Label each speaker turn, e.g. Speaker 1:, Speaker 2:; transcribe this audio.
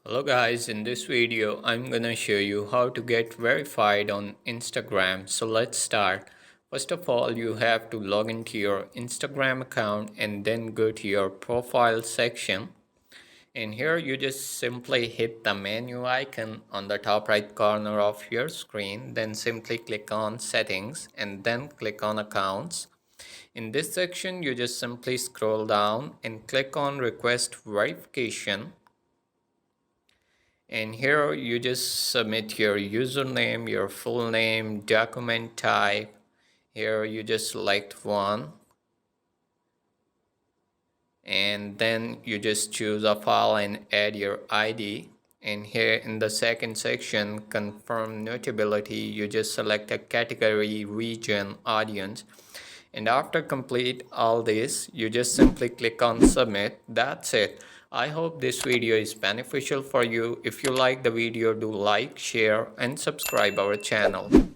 Speaker 1: Hello guys, in this video I'm gonna show you how to get verified on Instagram. So let's start. First of all, you have to log into your Instagram account and then go to your profile section. And here you just simply hit the menu icon on the top right corner of your screen. Then simply click on settings and then click on accounts. In this section, you just simply scroll down and click on request verification. And here you just submit your username, your full name, document type. Here you just select one and then you just choose a file and add your ID. And here in the second section, confirm notability, you just select a category, region, audience. And after complete all this, you just simply click on submit. That's it. I hope this video is beneficial for you. If you like the video, do like, share and subscribe our channel.